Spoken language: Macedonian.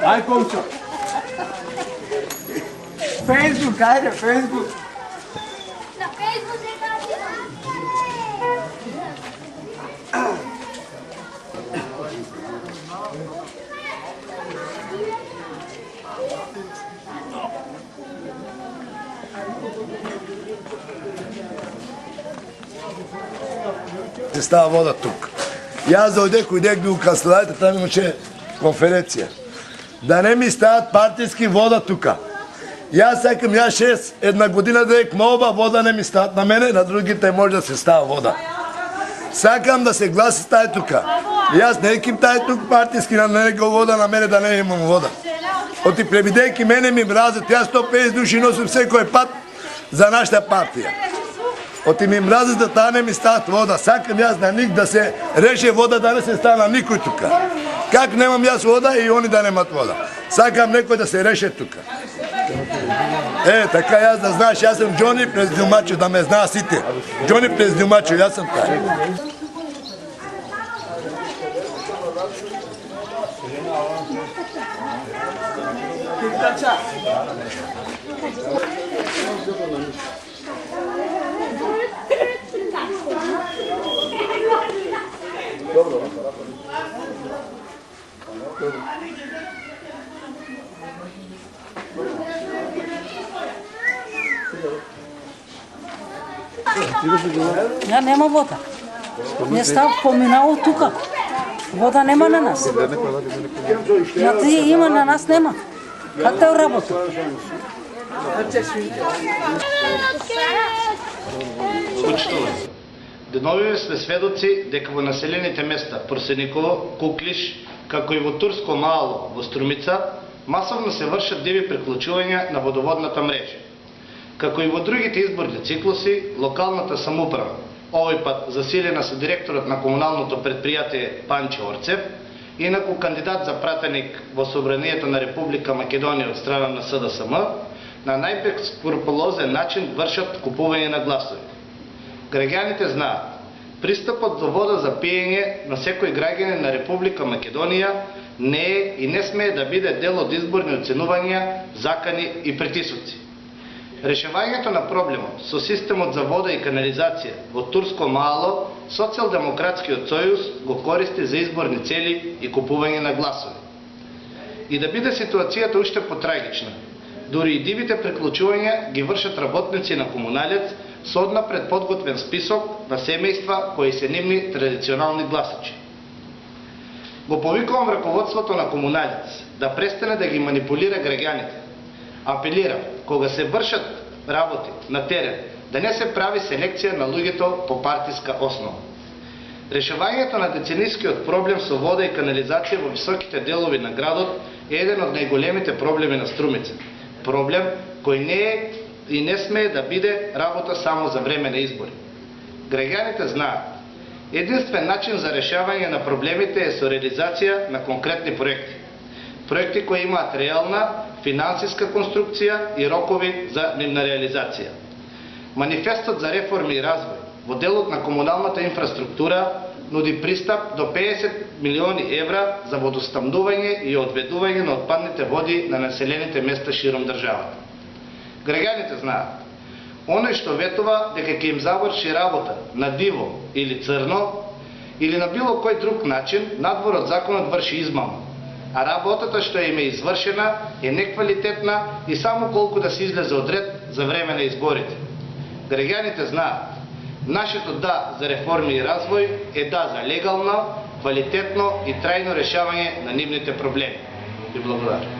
Aj komšo. Facebook, ajde, Facebook. Na Facebook se kaže. Se stava voda тук. Аз дойдех, отидех у канцеларията, там имаше конференция. Да не ми стават партийски вода тук. И аз сакам, я 6, една година да ек молба, вода не ми стават на мене, на другите може да се става вода. Сакам да се гласи тази тук. И аз не еким тази тук партийски, на него вода, на мене да не имам вода. Оти пребидейки мене ми мразят, аз 150 души носим всекой път за нашата партия. Оти ми мразят да та не ми стават вода. Сакам аз на ник да се реше вода, да не се стана никой тук. Как немам аз вода и они да немат вода. Сакам некой да се реше тук. Така аз да знаеш, аз съм Джони през Дилмачо, да ме знае сите. Джони през Дилмачо, аз съм taj. Ja, nema voda. Je stav pominao tuka. Voda nema na nas. Na ti ima, na nas nema. Как те работа? Деновиве сме сведоци дека во населените места Просениково, Куклиш, како и во Турско Мало, во Струмица, масовно се вршат диви приклучувања на водоводната мрежа. Како и во другите изборни циклуси, локалната самоуправа, овој пат засилена со директорот на комуналното предпријатие Панче Орцев, инаку кандидат за пратеник во Собранието на Република Македонија од страна на СДСМ, на најбескрупулозен начин вршат купување на гласови. Граѓаните знаат, пристапот до вода за пиење на секој граѓанин на Република Македонија не е и не смее да биде дел од изборни оценувања, закани и притисоци. Решавањето на проблемот со системот за вода и канализација во Турско Мало, Социјалдемократскиот сојуз го користи за изборни цели и купување на гласови. И да биде ситуацијата уште потрагична, дури и дивите приклучувања ги вршат работници на Комуналец со однапред подготвен список на семејства кои се нивни традиционални гласачи. Го повикувам раководството на Комуналец да престане да ги манипулира граѓаните. Апелирам, кога се вршат работи на терен, да не се прави селекција на луѓето по партиска основа. Решавањето на деценискиот проблем со вода и канализација во високите делови на градот е еден од најголемите проблеми на Струмица. Проблем кој не е и не смее да биде работа само за време на избори. Граѓаните знаат, единствен начин за решавање на проблемите е со реализација на конкретни проекти. Проекти кои имаат реална финансиска конструкција и рокови за нивна реализација. Манифестот за реформи и развој во делот на комуналната инфраструктура нуди пристап до 50 милиони евра за водоснабдување и одведување на отпадните води на населените места широм државата. Граѓаните знаат, оној што ветува дека ќе им заврши работа на диво или црно, или на било кој друг начин, надвор од законот врши измама, а работата што им е извршена е неквалитетна и само колку да се излезе од ред за време на изборите. Граѓаните знаат, нашето да за реформи и развој е да за легално, квалитетно и трајно решавање на нивните проблеми. Ви благодарам.